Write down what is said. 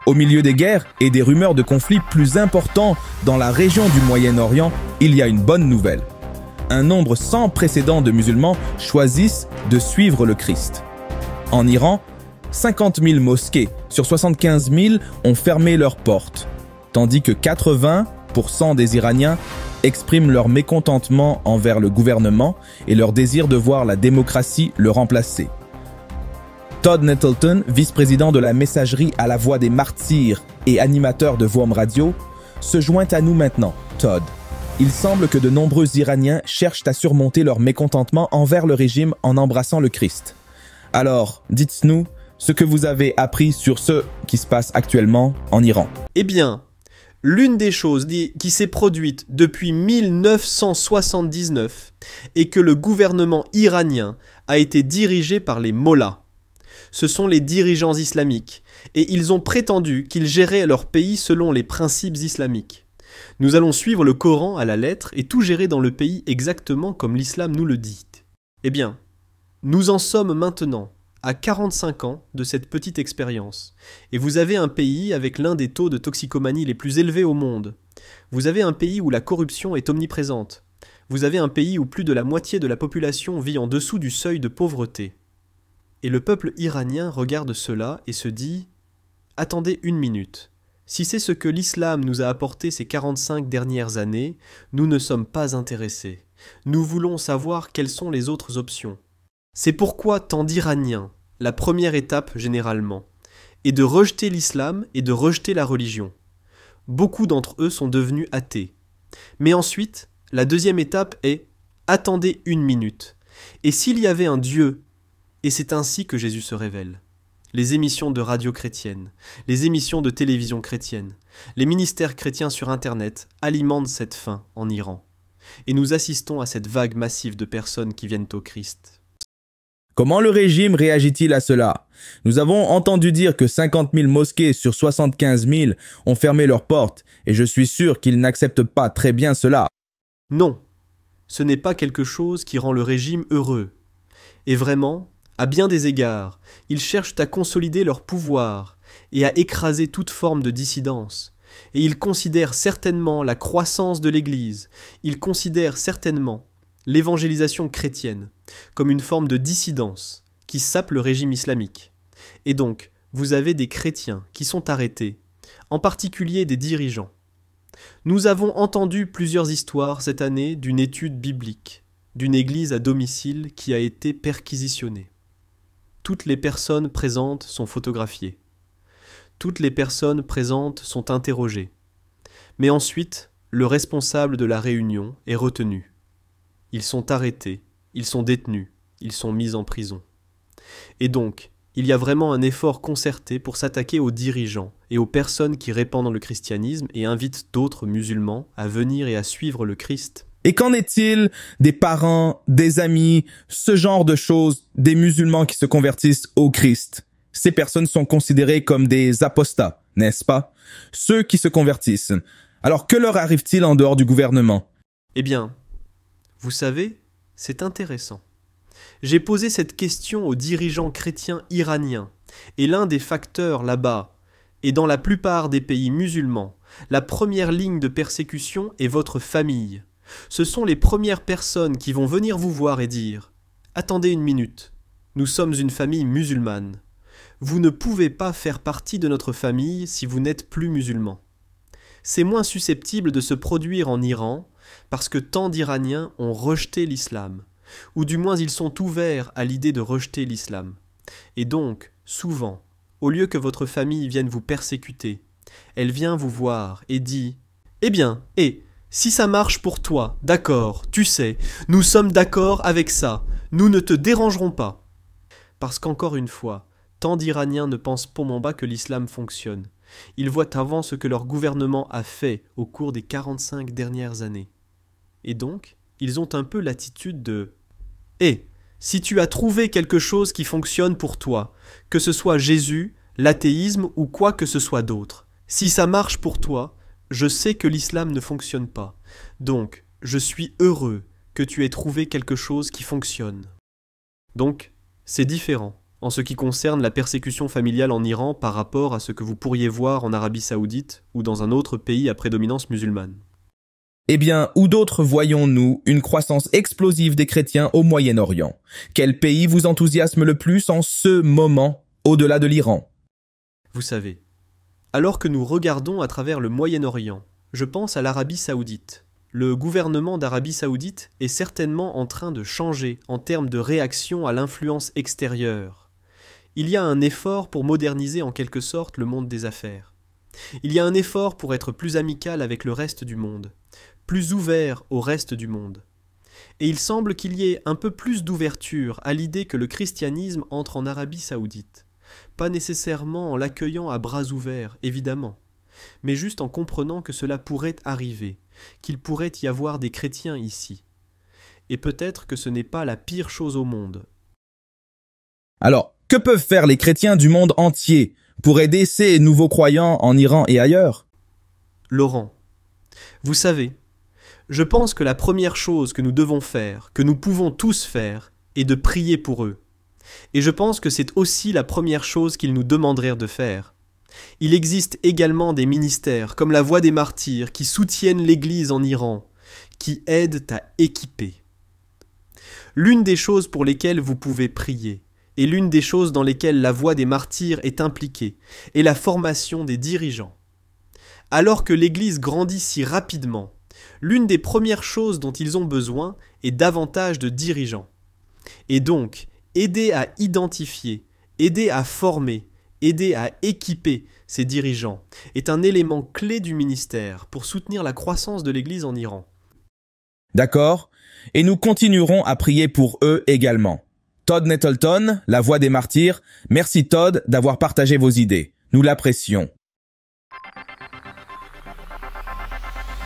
Au milieu des guerres et des rumeurs de conflits plus importants dans la région du Moyen-Orient, il y a une bonne nouvelle. Un nombre sans précédent de musulmans choisissent de suivre le Christ. En Iran, 50 000 mosquées sur 75 000 ont fermé leurs portes, tandis que 80% des Iraniens expriment leur mécontentement envers le gouvernement et leur désir de voir la démocratie le remplacer. Todd Nettleton, vice-président de la messagerie à la voix des martyrs et animateur de WOM Radio, se joint à nous maintenant. Todd, il semble que de nombreux Iraniens cherchent à surmonter leur mécontentement envers le régime en embrassant le Christ. Alors, dites-nous ce que vous avez appris sur ce qui se passe actuellement en Iran. Eh bien, l'une des choses qui s'est produite depuis 1979 est que le gouvernement iranien a été dirigé par les mollahs. Ce sont les dirigeants islamiques, et ils ont prétendu qu'ils géraient leur pays selon les principes islamiques. Nous allons suivre le Coran à la lettre et tout gérer dans le pays exactement comme l'islam nous le dit. Eh bien, nous en sommes maintenant à 45 ans de cette petite expérience, et vous avez un pays avec l'un des taux de toxicomanie les plus élevés au monde. Vous avez un pays où la corruption est omniprésente. Vous avez un pays où plus de la moitié de la population vit en dessous du seuil de pauvreté. Et le peuple iranien regarde cela et se dit « Attendez une minute. Si c'est ce que l'islam nous a apporté ces 45 dernières années, nous ne sommes pas intéressés. Nous voulons savoir quelles sont les autres options. » C'est pourquoi tant d'Iraniens, la première étape généralement, est de rejeter l'islam et de rejeter la religion. Beaucoup d'entre eux sont devenus athées. Mais ensuite, la deuxième étape est « Attendez une minute. Et s'il y avait un Dieu ?» Et c'est ainsi que Jésus se révèle. Les émissions de radio chrétiennes, les émissions de télévision chrétienne, les ministères chrétiens sur Internet alimentent cette faim en Iran. Et nous assistons à cette vague massive de personnes qui viennent au Christ. Comment le régime réagit-il à cela? Nous avons entendu dire que 50 000 mosquées sur 75 000 ont fermé leurs portes, et je suis sûr qu'ils n'acceptent pas très bien cela. Non, ce n'est pas quelque chose qui rend le régime heureux. Et vraiment, à bien des égards, ils cherchent à consolider leur pouvoir et à écraser toute forme de dissidence. Et ils considèrent certainement la croissance de l'Église, ils considèrent certainement l'évangélisation chrétienne comme une forme de dissidence qui sape le régime islamique. Et donc, vous avez des chrétiens qui sont arrêtés, en particulier des dirigeants. Nous avons entendu plusieurs histoires cette année d'une étude biblique, d'une église à domicile qui a été perquisitionnée. Toutes les personnes présentes sont photographiées. Toutes les personnes présentes sont interrogées. Mais ensuite, le responsable de la réunion est retenu. Ils sont arrêtés, ils sont détenus, ils sont mis en prison. Et donc, il y a vraiment un effort concerté pour s'attaquer aux dirigeants et aux personnes qui répandent le christianisme et invitent d'autres musulmans à venir et à suivre le Christ. Et qu'en est-il des parents, des amis, ce genre de choses, des musulmans qui se convertissent au Christ? Ces personnes sont considérées comme des apostats, n'est-ce pas? Ceux qui se convertissent. Alors que leur arrive-t-il en dehors du gouvernement? Eh bien, vous savez, c'est intéressant. J'ai posé cette question aux dirigeants chrétiens iraniens, et l'un des facteurs là-bas, et dans la plupart des pays musulmans, la première ligne de persécution est votre famille. Ce sont les premières personnes qui vont venir vous voir et dire « Attendez une minute, nous sommes une famille musulmane. Vous ne pouvez pas faire partie de notre famille si vous n'êtes plus musulman. » C'est moins susceptible de se produire en Iran parce que tant d'Iraniens ont rejeté l'islam, ou du moins ils sont ouverts à l'idée de rejeter l'islam. Et donc, souvent, au lieu que votre famille vienne vous persécuter, elle vient vous voir et dit « Eh bien, si ça marche pour toi, d'accord, tu sais, nous sommes d'accord avec ça, nous ne te dérangerons pas. » Parce qu'encore une fois, tant d'Iraniens ne pensent pour pas que l'islam fonctionne. Ils voient avant ce que leur gouvernement a fait au cours des 45 dernières années. Et donc, ils ont un peu l'attitude de « si tu as trouvé quelque chose qui fonctionne pour toi, que ce soit Jésus, l'athéisme ou quoi que ce soit d'autre, si ça marche pour toi, je sais que l'islam ne fonctionne pas. Donc, je suis heureux que tu aies trouvé quelque chose qui fonctionne. » Donc, c'est différent en ce qui concerne la persécution familiale en Iran par rapport à ce que vous pourriez voir en Arabie Saoudite ou dans un autre pays à prédominance musulmane? Eh bien, où d'autres voyons-nous une croissance explosive des chrétiens au Moyen-Orient? Quel pays vous enthousiasme le plus en ce moment, au-delà de l'Iran? Vous savez, alors que nous regardons à travers le Moyen-Orient, je pense à l'Arabie Saoudite. Le gouvernement d'Arabie Saoudite est certainement en train de changer en termes de réaction à l'influence extérieure. Il y a un effort pour moderniser en quelque sorte le monde des affaires. Il y a un effort pour être plus amical avec le reste du monde, plus ouvert au reste du monde. Et il semble qu'il y ait un peu plus d'ouverture à l'idée que le christianisme entre en Arabie Saoudite. Pas nécessairement en l'accueillant à bras ouverts, évidemment, mais juste en comprenant que cela pourrait arriver, qu'il pourrait y avoir des chrétiens ici. Et peut-être que ce n'est pas la pire chose au monde. Alors, que peuvent faire les chrétiens du monde entier pour aider ces nouveaux croyants en Iran et ailleurs? Laurent, vous savez, je pense que la première chose que nous devons faire, que nous pouvons tous faire, est de prier pour eux. Et je pense que c'est aussi la première chose qu'ils nous demanderaient de faire. Il existe également des ministères, comme la Voix des Martyrs, qui soutiennent l'Église en Iran, qui aident à équiper. L'une des choses pour lesquelles vous pouvez prier, et l'une des choses dans lesquelles la Voix des Martyrs est impliquée, est la formation des dirigeants. Alors que l'Église grandit si rapidement, l'une des premières choses dont ils ont besoin est davantage de dirigeants. Et donc, aider à identifier, aider à former, aider à équiper ces dirigeants est un élément clé du ministère pour soutenir la croissance de l'Église en Iran. D'accord, et nous continuerons à prier pour eux également. Todd Nettleton, la Voix des Martyrs, merci Todd d'avoir partagé vos idées. Nous l'apprécions.